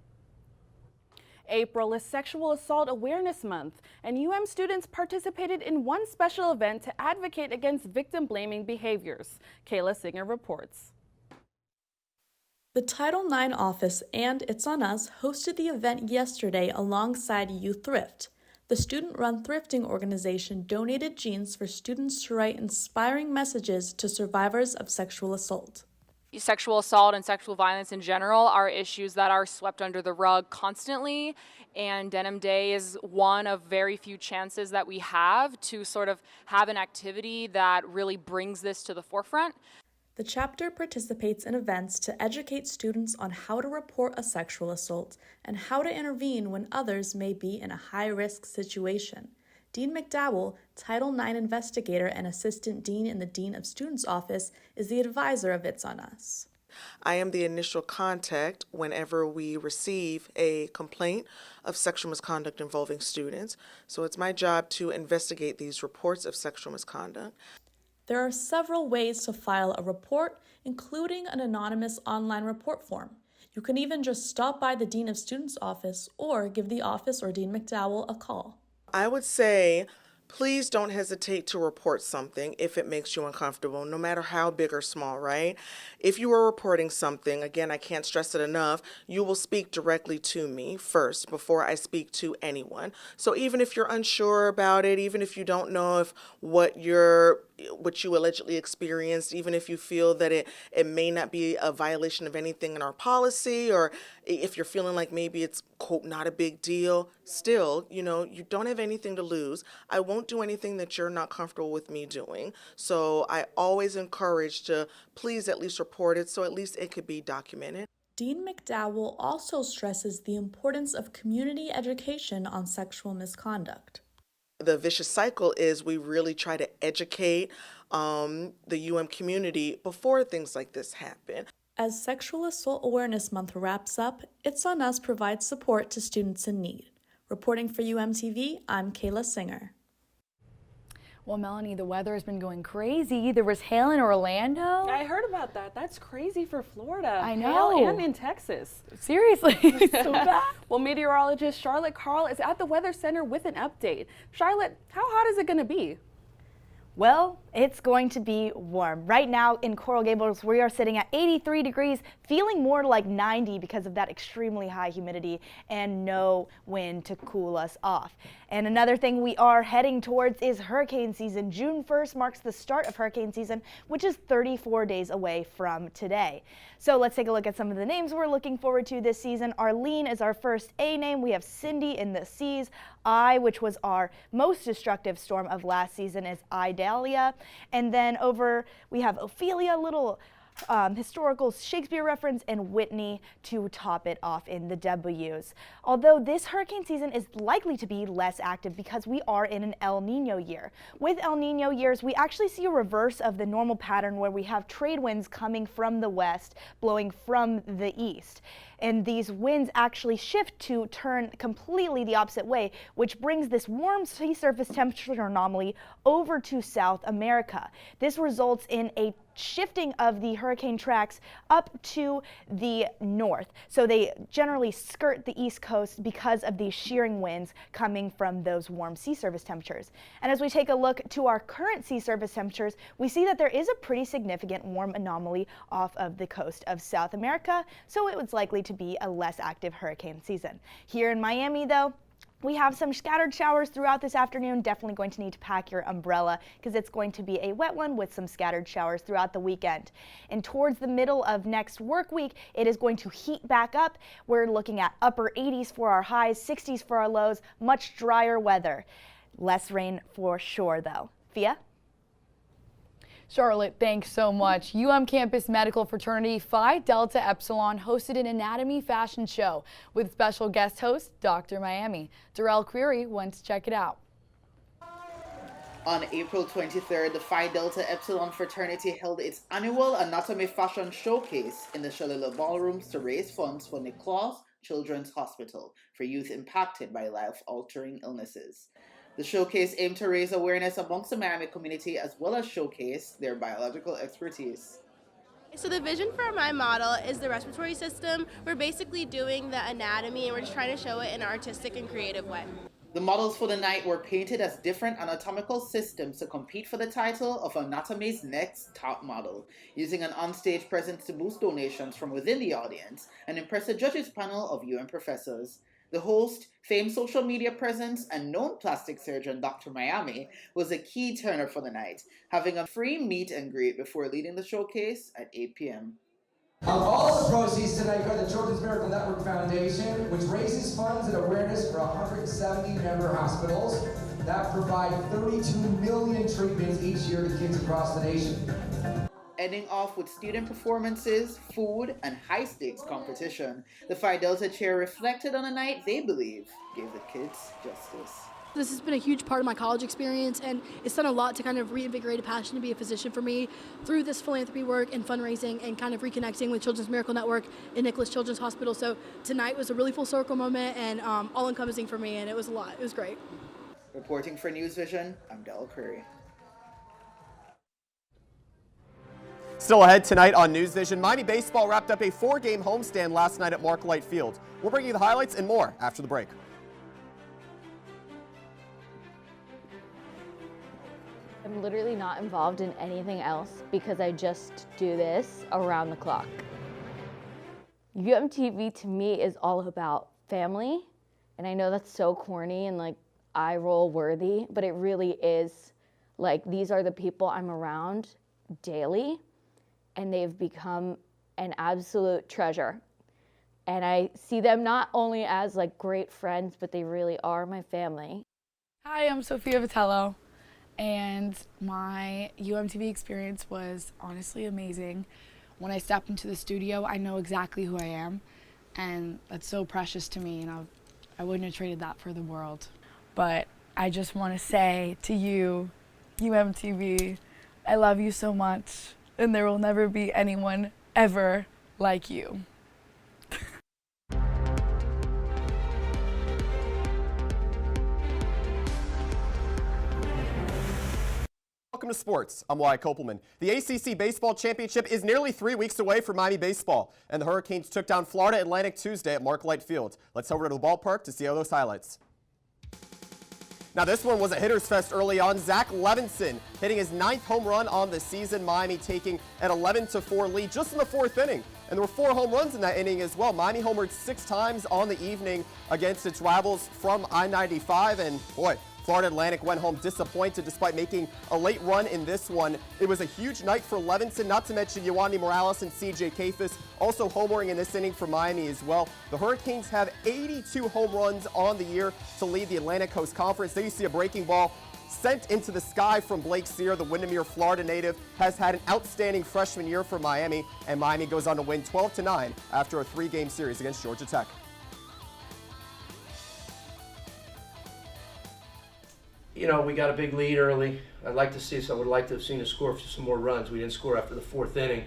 April is Sexual Assault Awareness Month, and UM students participated in one special event to advocate against victim-blaming behaviors. Kayla Singer reports. The Title IX office and It's On Us hosted the event yesterday alongside You Thrift. The student-run thrifting organization donated jeans for students to write inspiring messages to survivors of sexual assault. Sexual assault and sexual violence in general are issues that are swept under the rug constantly, and Denim Day is one of very few chances that we have to sort of have an activity that really brings this to the forefront. The chapter participates in events to educate students on how to report a sexual assault and how to intervene when others may be in a high-risk situation. Dean McDowell, Title IX investigator and assistant dean in the Dean of Students office, is the advisor of It's On Us. I am the initial contact whenever we receive a complaint of sexual misconduct involving students. So it's my job to investigate these reports of sexual misconduct. There are several ways to file a report, including an anonymous online report form. You can even just stop by the Dean of Students office or give the office or Dean McDowell a call. I would say, please don't hesitate to report something if it makes you uncomfortable, no matter how big or small, right? If you are reporting something, again, I can't stress it enough, you will speak directly to me first before I speak to anyone. So even if you're unsure about it, even if you don't know if what you allegedly experienced, even if you feel that it may not be a violation of anything in our policy, or if you're feeling like maybe it's, quote, not a big deal, still, you don't have anything to lose. I won't do anything that you're not comfortable with me doing. So I always encourage to please at least report it so at least it could be documented. Dean McDowell also stresses the importance of community education on sexual misconduct. The vicious cycle is we really try to educate the UM community before things like this happen. As Sexual Assault Awareness Month wraps up, It's On Us provides support to students in need. Reporting for UMTV, I'm Kayla Singer. Well, Melanie, the weather has been going crazy. There was hail in Orlando. I heard about that. That's crazy for Florida. I know. Hail and in Texas. Seriously, so bad. Well, meteorologist Charlotte Carl is at the Weather Center with an update. Charlotte, how hot is it going to be? Well, it's going to be warm. Right now in Coral Gables, we are sitting at 83 degrees, feeling more like 90 because of that extremely high humidity and no wind to cool us off. And another thing we are heading towards is hurricane season. June 1st marks the start of hurricane season, which is 34 days away from today. So let's take a look at some of the names we're looking forward to this season. Arlene is our first A name. We have Cindy in the C's. Which was our most destructive storm of last season, is Idalia. And then we have Ophelia, little historical Shakespeare reference, and Whitney to top it off in the W's. Although this hurricane season is likely to be less active because we are in an El Nino year. With El Nino years, we actually see a reverse of the normal pattern where we have trade winds coming from the west, blowing from the east. And these winds actually shift to turn completely the opposite way, which brings this warm sea surface temperature anomaly over to South America. This results in a shifting of the hurricane tracks up to the north. So they generally skirt the east coast because of these shearing winds coming from those warm sea surface temperatures. And as we take a look to our current sea surface temperatures, we see that there is a pretty significant warm anomaly off of the coast of South America, so it was likely to be a less active hurricane season. Here in Miami, though, we have some scattered showers throughout this afternoon. Definitely going to need to pack your umbrella because it's going to be a wet one with some scattered showers throughout the weekend. And towards the middle of next work week, it is going to heat back up. We're looking at upper 80s for our highs, 60s for our lows, much drier weather. Less rain for sure, though. Fia? Charlotte, thanks so much. Campus Medical Fraternity Phi Delta Epsilon hosted an anatomy fashion show with special guest host Dr. Miami. Darrell Query went to check it out. On April 23rd, the Phi Delta Epsilon fraternity held its annual anatomy fashion showcase in the Shalala Ballrooms to raise funds for Nicholas Children's Hospital for youth impacted by life-altering illnesses. The showcase aimed to raise awareness amongst the Miami community as well as showcase their biological expertise. So the vision for my model is the respiratory system. We're basically doing the anatomy and we're just trying to show it in an artistic and creative way. The models for the night were painted as different anatomical systems to compete for the title of Anatomy's Next Top Model, using an onstage presence to boost donations from within the audience and impress a judges panel of UM professors. The host, famed social media presence, and known plastic surgeon Dr. Miami was a key turner for the night, having a free meet and greet before leading the showcase at 8 p.m. All the proceeds tonight go to the Children's Miracle Network Foundation, which raises funds and awareness for 170 member hospitals that provide 32 million treatments each year to kids across the nation. Ending off with student performances, food, and high-stakes competition, the Phi Delta chair reflected on a night they believe gave the kids justice. This has been a huge part of my college experience, and it's done a lot to kind of reinvigorate a passion to be a physician for me through this philanthropy work and fundraising and kind of reconnecting with Children's Miracle Network and Nicholas Children's Hospital. So tonight was a really full circle moment and all-encompassing for me, and it was a lot. It was great. Reporting for NewsVision, I'm Del Curry. Still ahead tonight on NewsVision, Miami Baseball wrapped up a 4-game homestand last night at Mark-Light Field. We'll bring you the highlights and more after the break. I'm literally not involved in anything else because I just do this around the clock. UMTV to me is all about family, and I know that's so corny and like eye roll worthy, but it really is. Like, these are the people I'm around daily, and they've become an absolute treasure. And I see them not only as like great friends, but they really are my family. Hi, I'm Sophia Vitello, and my UMTV experience was honestly amazing. when I step into the studio, I know exactly who I am, and that's so precious to me, and I wouldn't have traded that for the world. But I just want to say to you, UMTV, I love you so much, and there will never be anyone ever like you. Welcome to sports. I'm Wyatt Kopelman. The ACC Baseball Championship is nearly 3 weeks away for Miami baseball, and the Hurricanes took down Florida Atlantic Tuesday at Mark Light Field. Let's head over to the ballpark to see how those highlights. Now this one was a hitter's fest early on. Zach Levinson hitting his 9th home run on the season. Miami taking an 11-4 lead just in the 4th inning. And there were 4 home runs in that inning as well. Miami homered 6 times on the evening against its rivals from I-95. And boy, Florida Atlantic went home disappointed despite making a late run in this one. It was a huge night for Levinson, not to mention Yohandy Morales and CJ Kafis also homering in this inning for Miami as well. The Hurricanes have 82 home runs on the year to lead the Atlantic Coast Conference. There you see a breaking ball sent into the sky from Blake Sear, the Windermere, Florida native, has had an outstanding freshman year for Miami, and Miami goes on to win 12-9 after a 3-game series against Georgia Tech. You know, we got a big lead early. I would like to have seen us score some more runs. We didn't score after the 4th inning,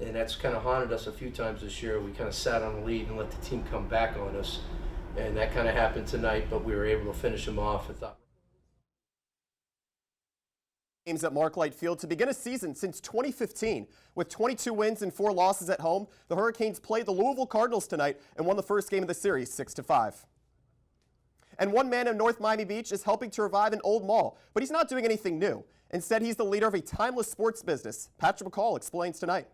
and that's kind of haunted us a few times this year. We kind of sat on the lead and let the team come back on us, and that kind of happened tonight, but we were able to finish them off. I thought. Games at Mark Light Field to begin a season since 2015. With 22 wins and 4 losses at home, the Hurricanes played the Louisville Cardinals tonight and won the first game of the series 6-5. And one man in North Miami Beach is helping to revive an old mall, but he's not doing anything new. Instead, he's the leader of a timeless sports business. Patrick McCall explains tonight.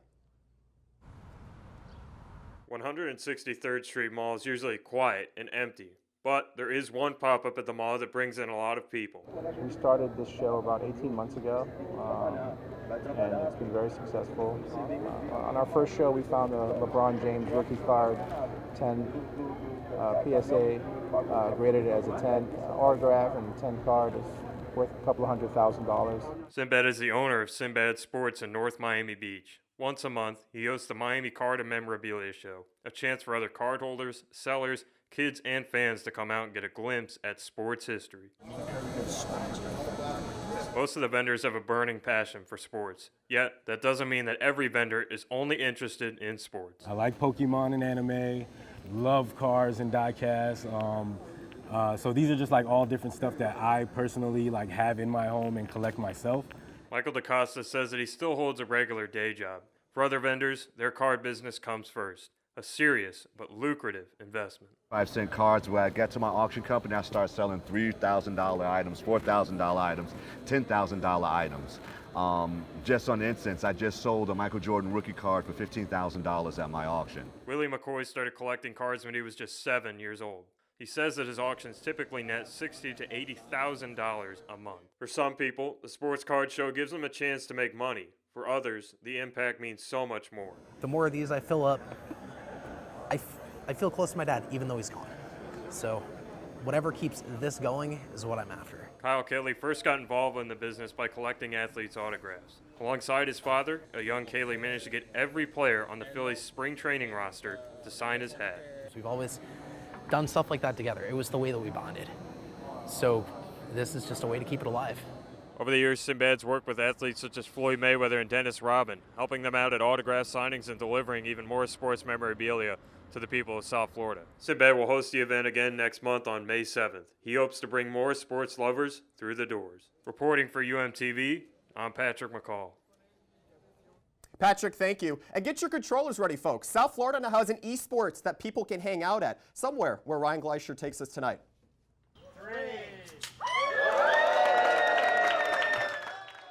163rd Street Mall is usually quiet and empty, but there is one pop-up at the mall that brings in a lot of people. We started this show about 18 months ago, and it's been very successful. On our first show, we found a LeBron James rookie card, 10 PSA, graded as a 10 autograph, and the 10 card is worth a couple of $100,000. Sinbad is the owner of Sinbad Sports in North Miami Beach. Once a month, he hosts the Miami Card and Memorabilia Show, a chance for other cardholders, sellers, kids, and fans to come out and get a glimpse at sports history. Most of the vendors have a burning passion for sports, yet that doesn't mean that every vendor is only interested in sports. I like Pokemon and anime, love cars and die-casts. So these are just like all different stuff that I personally like have in my home and collect myself. Michael DaCosta says that he still holds a regular day job. For other vendors, their card business comes first. A serious but lucrative investment. I've sent cards where I get to my auction company, I start selling $3,000 items, $4,000 items, $10,000 items. Just on instance, I just sold a Michael Jordan rookie card for $15,000 at my auction. Willie McCoy started collecting cards when he was just 7 years old. He says that his auctions typically net $60,000 to $80,000 a month. For some people, the sports card show gives them a chance to make money. For others, the impact means so much more. The more of these I fill up, I feel close to my dad, even though he's gone. So whatever keeps this going is what I'm after. Kyle Kelly first got involved in the business by collecting athletes' autographs. Alongside his father, a young Kelly managed to get every player on the Phillies' spring training roster to sign his hat. We've always done stuff like that together. It was the way that we bonded. So this is just a way to keep it alive. Over the years, Sinbad's worked with athletes such as Floyd Mayweather and Dennis Rodman, helping them out at autograph signings and delivering even more sports memorabilia to the people of South Florida. Sinbad will host the event again next month on May 7th. He hopes to bring more sports lovers through the doors. Reporting for UMTV, I'm Patrick McCall. Patrick, thank you. And get your controllers ready, folks. South Florida now has an esports that people can hang out at, somewhere where Ryan Gleischer takes us tonight.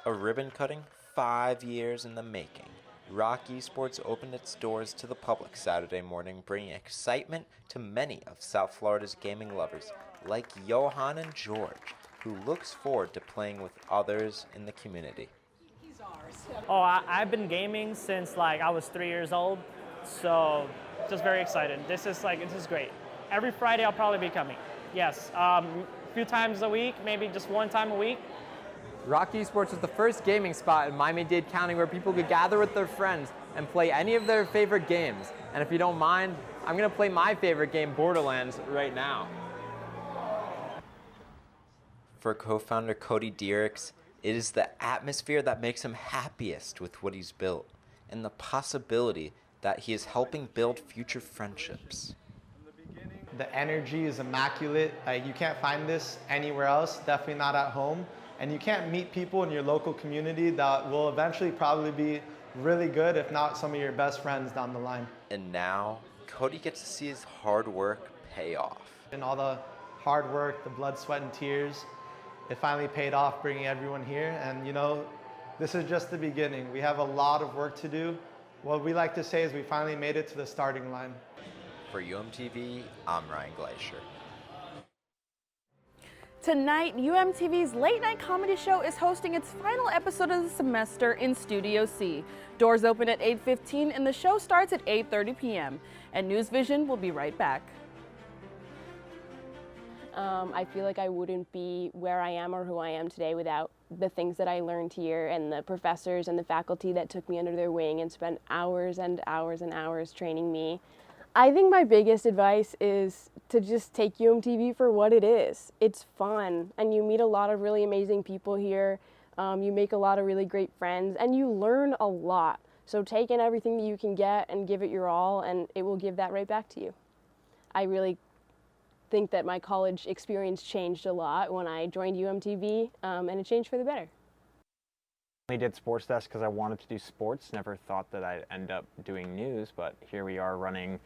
A ribbon cutting 5 years in the making. Rock Esports opened its doors to the public Saturday morning, bringing excitement to many of South Florida's gaming lovers, like Johan and George, who looks forward to playing with others in the community. Oh, I've been gaming since I was 3 years old, so just very excited. This is great. Every Friday I'll probably be coming. Yes, a few times a week, maybe just one time a week. Rock Esports was the first gaming spot in Miami-Dade County where people could gather with their friends and play any of their favorite games. And if you don't mind, I'm going to play my favorite game, Borderlands, right now. For co-founder Cody Diericks, it is the atmosphere that makes him happiest with what he's built, and the possibility that he is helping build future friendships. The energy is immaculate. You can't find this anywhere else, definitely not at home. And you can't meet people in your local community that will eventually probably be really good, if not some of your best friends down the line. And now, Cody gets to see his hard work pay off. And all the hard work, the blood, sweat, and tears, it finally paid off bringing everyone here. And you know, this is just the beginning. We have a lot of work to do. What we like to say is we finally made it to the starting line. For UMTV, I'm Ryan Glacier. Tonight, UMTV's late night comedy show is hosting its final episode of the semester in Studio C. Doors open at 8:15 and the show starts at 8:30 p.m. And NewsVision will be right back. I feel like I wouldn't be where I am or who I am today without the things that I learned here and the professors and the faculty that took me under their wing and spent hours and hours and hours training me. I think my biggest advice is to just take UMTV for what it is. It's fun, and you meet a lot of really amazing people here. You make a lot of really great friends, and you learn a lot. So take in everything that you can get and give it your all, and it will give that right back to you. I really think that my college experience changed a lot when I joined UMTV, and it changed for the better. I did sports desk because I wanted to do sports. Never thought that I'd end up doing news, but here we are running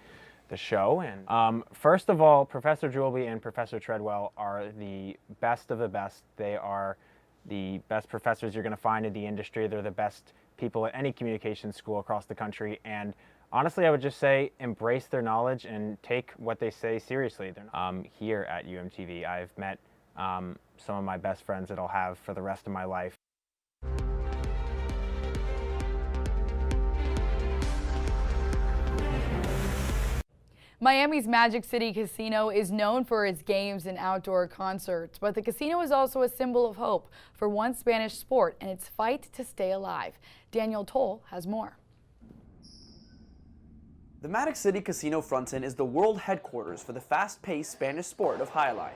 the show. And first of all, Professor Jewelby and Professor Treadwell are the best of the best. They are the best professors you're going to find in the industry. They're the best people at any communications school across the country. And honestly, I would just say embrace their knowledge and take what they say seriously. Here at UMTV, I've met some of my best friends that I'll have for the rest of my life. Miami's Magic City Casino is known for its games and outdoor concerts, but the casino is also a symbol of hope for one Spanish sport and its fight to stay alive. Daniel Toll has more. The Magic City Casino Fronton is the world headquarters for the fast-paced Spanish sport of jai alai.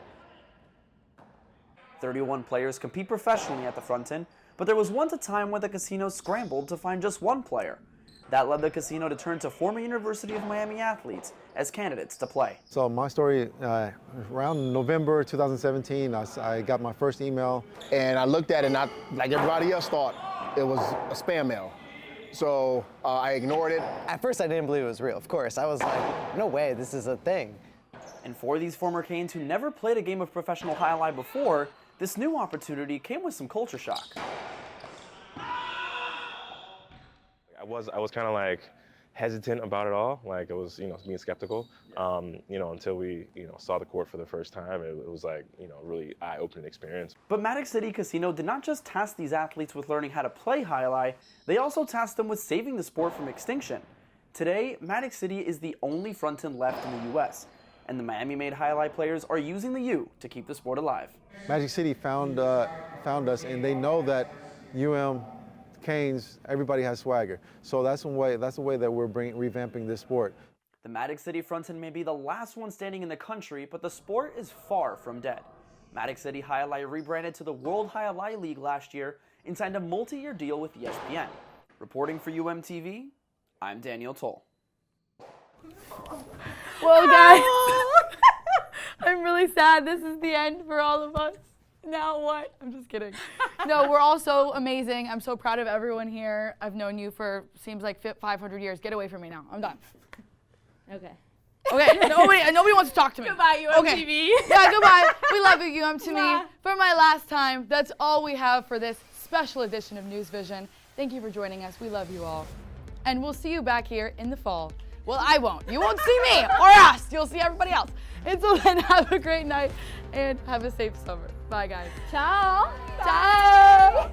31 players compete professionally at the Fronton, but there was once a time when the casino scrambled to find just one player. That led the casino to turn to former University of Miami athletes as candidates to play. So my story, around November 2017, I got my first email. And I looked at it, and like everybody else thought, it was a spam mail. So I ignored it. At first I didn't believe it was real, of course. I was like, no way, this is a thing. And for these former Canes who never played a game of professional jai alai before, this new opportunity came with some culture shock. I was kind of like hesitant about it all. Like I was, being skeptical, until we, saw the court for the first time. It was like, really eye-opening experience. But Magic City Casino did not just task these athletes with learning how to play jai alai, they also tasked them with saving the sport from extinction. Today, Magic City is the only Fronton left in the U.S., and the Miami-made jai alai players are using the U to keep the sport alive. Magic City found us, and they know that Canes, everybody has swagger. So that's the way that we're revamping this sport. The Magic City Fronton may be the last one standing in the country, but the sport is far from dead. Magic City Jai Alai rebranded to the World Jai Alai League last year and signed a multi-year deal with ESPN. Reporting for UMTV, I'm Daniel Toll. Well, guys, I'm really sad. This is the end for all of us. Now what? I'm just kidding. No, we're all so amazing. I'm so proud of everyone here. I've known you for, seems like 500 years. Get away from me now. I'm done. Okay. Okay, nobody wants to talk to me. Goodbye, UMTV. Okay. Yeah, goodbye. We love you, UMTV. For my last time, that's all we have for this special edition of NewsVision. Thank you for joining us. We love you all. And we'll see you back here in the fall. Well, I won't. You won't see me or us. You'll see everybody else. Until then, have a great night and have a safe summer. Bye, guys. Ciao. Ciao.